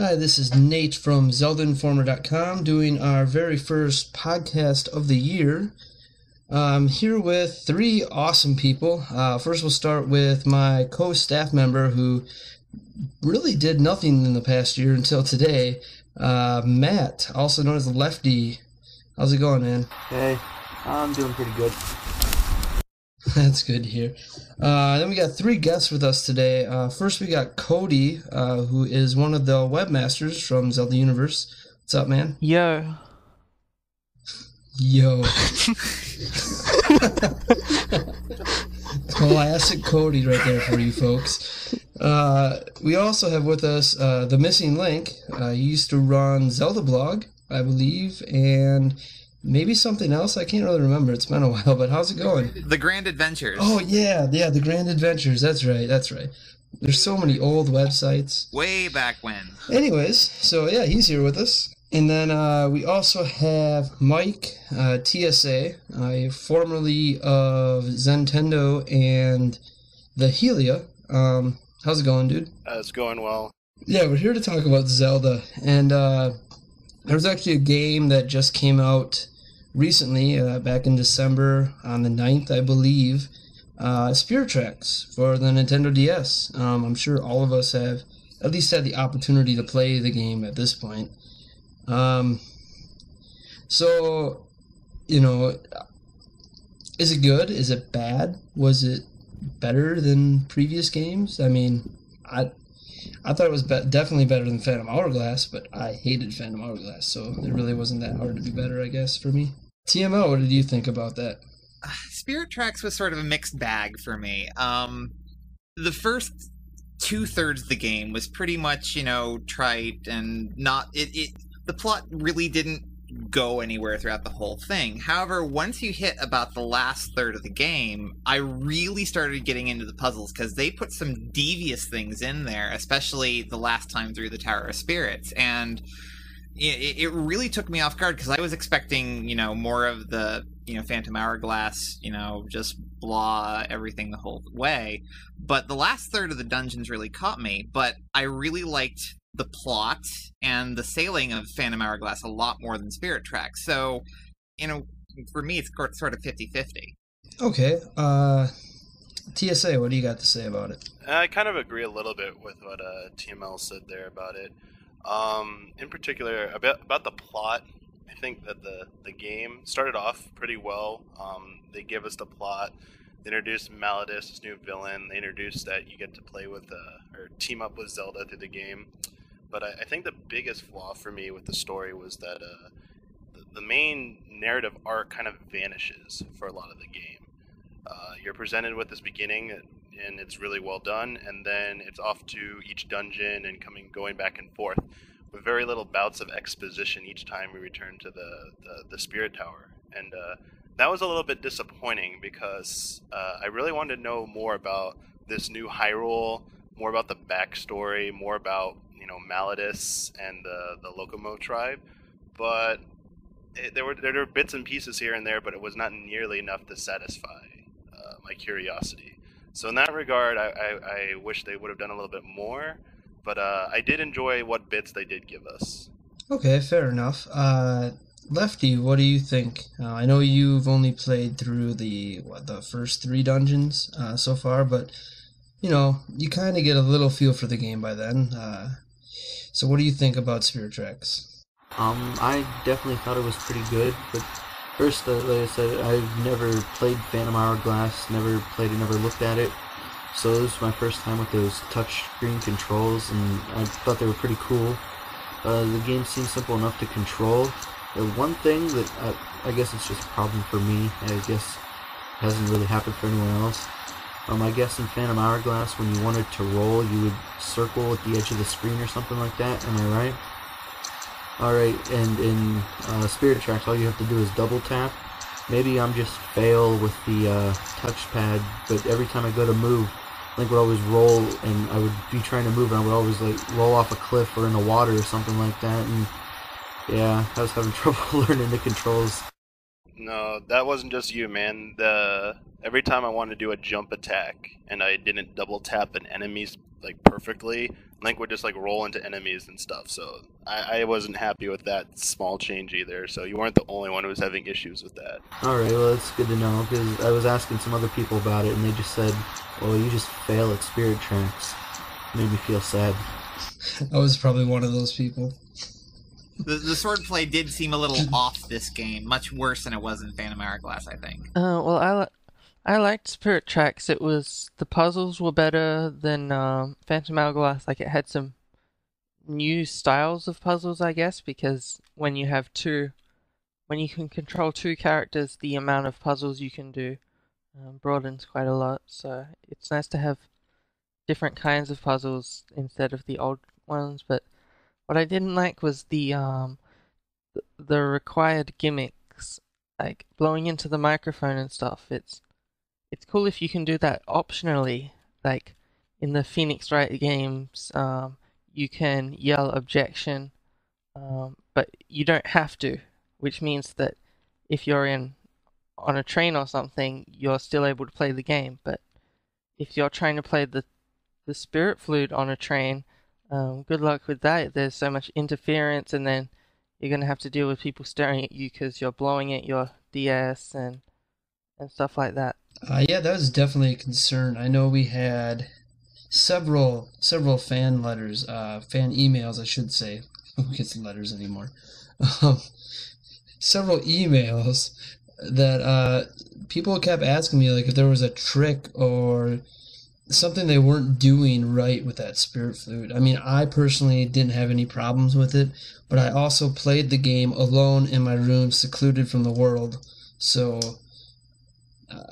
Hi, this is Nate from ZeldaInformer.com doing our very first podcast of the year. I'm here with three awesome people. First, we'll start with my co-staff member who really did nothing in the past year until today, Matt, also known as Lefty. How's it going, man? Hey, I'm doing pretty good. That's good to hear. Then we got three guests with us today. First, we got Cody, who is one of the webmasters from Zelda Universe. What's up, man? Yo. Yo. Classic Cody right there for you folks. We also have with us the missing link. He used to run Zelda blog, I believe, and maybe something else. I can't really remember. It's been a while, but how's it going? The Grand Adventures. Oh, yeah, the Grand Adventures. That's right. There's so many old websites. Way back when. Anyways, so yeah, he's here with us. And then we also have Mike, TSA, formerly of Zentendo and the Helia. How's it going, dude? It's going well. Yeah, we're here to talk about Zelda. And there was actually a game that just came out recently, back in December on the 9th, I believe. Spirit Tracks for the Nintendo DS. I'm sure all of us have at least had the opportunity to play the game at this point. So, is it good? Is it bad? Was it better than previous games? I mean, I thought it was definitely better than Phantom Hourglass, but I hated Phantom Hourglass, so it really wasn't that hard to be better, I guess, for me. TMO, what did you think about that? Spirit Tracks was sort of a mixed bag for me. The first two-thirds of the game was pretty much, trite and not... The plot really didn't go anywhere throughout the whole thing. However, once you hit about the last third of the game, I really started getting into the puzzles because they put some devious things in there, especially the last time through the Tower of Spirits. And it really took me off guard because I was expecting, more of the, Phantom Hourglass, just blah everything the whole way. But the last third of the dungeons really caught me. But I really liked the plot and the sailing of Phantom Hourglass a lot more than Spirit Tracks. So, for me, it's sort of 50-50. Okay. TSA, what do you got to say about it? I kind of agree a little bit with what TML said there about it. In particular, about the plot, I think that the game started off pretty well. They gave us the plot. They introduced Malladus, this new villain. They introduced that you get to play with, or team up with Zelda through the game. But I think the biggest flaw for me with the story was that the main narrative arc kind of vanishes for a lot of the game. You're presented with this beginning, and it's really well done, and then it's off to each dungeon and going back and forth with very little bouts of exposition each time we return to the Spirit Tower. And that was a little bit disappointing because I really wanted to know more about this new Hyrule, more about the backstory, more about Malladus and the Locomo tribe, but there were bits and pieces here and there, but it was not nearly enough to satisfy my curiosity. So in that regard, I wish they would have done a little bit more, but I did enjoy what bits they did give us. Okay, fair enough. Lefty, what do you think? I know you've only played through the first three dungeons so far, but you kind of get a little feel for the game by then. So what do you think about Spirit Tracks? I definitely thought it was pretty good, but first, like I said, I've never played Phantom Hourglass, never played it, never looked at it, so this was my first time with those touchscreen controls, and I thought they were pretty cool. The game seems simple enough to control. The one thing that I guess it's just a problem for me, I guess hasn't really happened for anyone else. I guess in Phantom Hourglass, when you wanted to roll, you would circle at the edge of the screen or something like that. Am I right? Alright, and in Spirit Tracks, all you have to do is double tap. Maybe I'm just fail with the touchpad, but every time I go to move, Link would always roll, and I would be trying to move, and I would always roll off a cliff or in the water or something like that. And yeah, I was having trouble learning the controls. No, that wasn't just you, man. Every time I wanted to do a jump attack and I didn't double tap an enemy's like perfectly, Link would just like roll into enemies and stuff. So I wasn't happy with that small change either. So you weren't the only one who was having issues with that. Alright, well, that's good to know, because I was asking some other people about it, and they just said, well, you just fail at Spirit Tracks. Made me feel sad. I was probably one of those people. The swordplay did seem a little off this game, much worse than it was in Phantom Hourglass, I think. Well, I liked Spirit Tracks. The puzzles were better than Phantom Hourglass. Like, it had some new styles of puzzles, I guess, because when you can control two characters, the amount of puzzles you can do broadens quite a lot. So it's nice to have different kinds of puzzles instead of the old ones. But what I didn't like was the required gimmicks, like blowing into the microphone and stuff. It's cool if you can do that optionally, like in the Phoenix Wright games. You can yell objection, but you don't have to, which means that if you're on a train or something, you're still able to play the game. But if you're trying to play the spirit flute on a train, good luck with that. There's so much interference, and then you're going to have to deal with people staring at you because you're blowing at your DS and stuff like that. Yeah, that was definitely a concern. I know we had several fan letters, fan emails, I should say. Who gets letters anymore? Several emails that people kept asking me, like, if there was a trick or something they weren't doing right with that spirit flute. I mean, I personally didn't have any problems with it, but I also played the game alone in my room, secluded from the world. So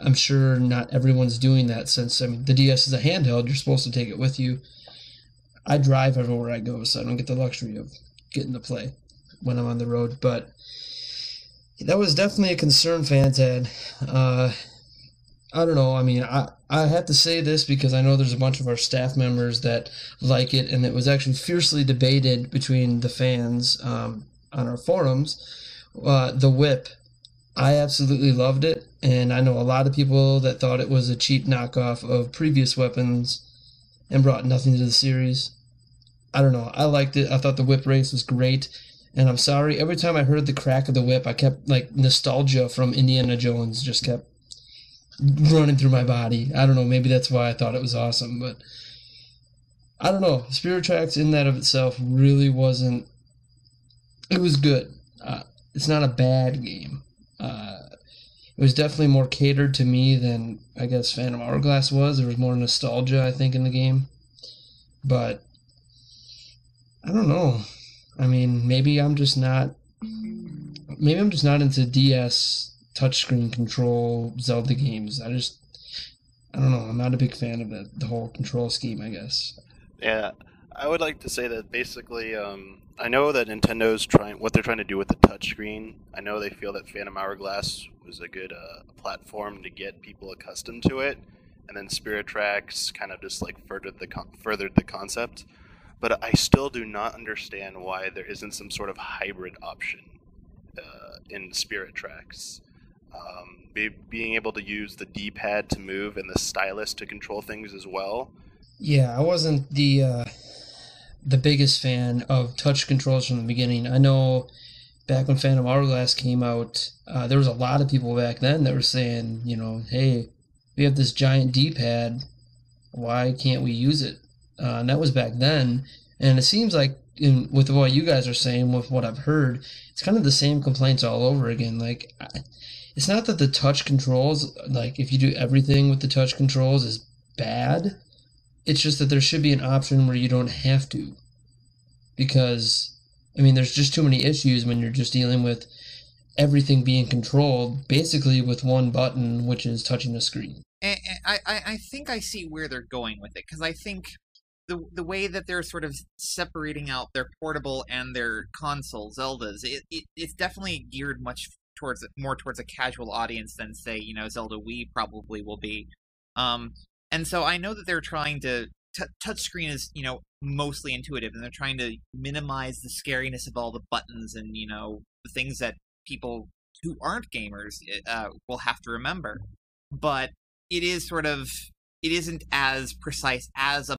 I'm sure not everyone's doing that, since, I mean, the DS is a handheld. You're supposed to take it with you. I drive everywhere I go, so I don't get the luxury of getting to play when I'm on the road. But that was definitely a concern fans had. I don't know. I mean, I have to say this because I know there's a bunch of our staff members that like it, and it was actually fiercely debated between the fans on our forums. The whip, I absolutely loved it, and I know a lot of people that thought it was a cheap knockoff of previous weapons and brought nothing to the series. I don't know. I liked it. I thought the whip race was great, and I'm sorry. Every time I heard the crack of the whip, I kept, like, nostalgia from Indiana Jones just kept running through my body. I don't know, maybe that's why I thought it was awesome, but I don't know. Spirit Tracks in that of itself really wasn't. It was good. It's not a bad game. It was definitely more catered to me than, I guess, Phantom Hourglass was. There was more nostalgia, I think, in the game. But I don't know. I mean, maybe I'm just not into DS touchscreen control Zelda games. I don't know. I'm not a big fan of the whole control scheme, I guess. Yeah, I would like to say that basically, I know that Nintendo's what they're trying to do with the touchscreen. I know they feel that Phantom Hourglass was a good platform to get people accustomed to it, and then Spirit Tracks kind of just like furthered the concept. But I still do not understand why there isn't some sort of hybrid option in Spirit Tracks. Being able to use the D-pad to move and the stylus to control things as well. Yeah, I wasn't the biggest fan of touch controls from the beginning. I know back when Phantom Hourglass came out, there was a lot of people back then that were saying, you know, hey, we have this giant D-pad, why can't we use it? And that was back then, and it seems like, with what you guys are saying, with what I've heard, it's kind of the same complaints all over again. Like, it's not that the touch controls, like, if you do everything with the touch controls is bad. It's just that there should be an option where you don't have to. Because, I mean, there's just too many issues when you're just dealing with everything being controlled basically with one button, which is touching a screen. I think I see where they're going with it, because I think the way that they're sort of separating out their portable and their console Zeldas, it's definitely geared more towards a casual audience than, say, you know, Zelda Wii probably will be. And so I know that they're trying to touchscreen is, you know, mostly intuitive, and they're trying to minimize the scariness of all the buttons and, you know, the things that people who aren't gamers will have to remember. But it isn't as precise as a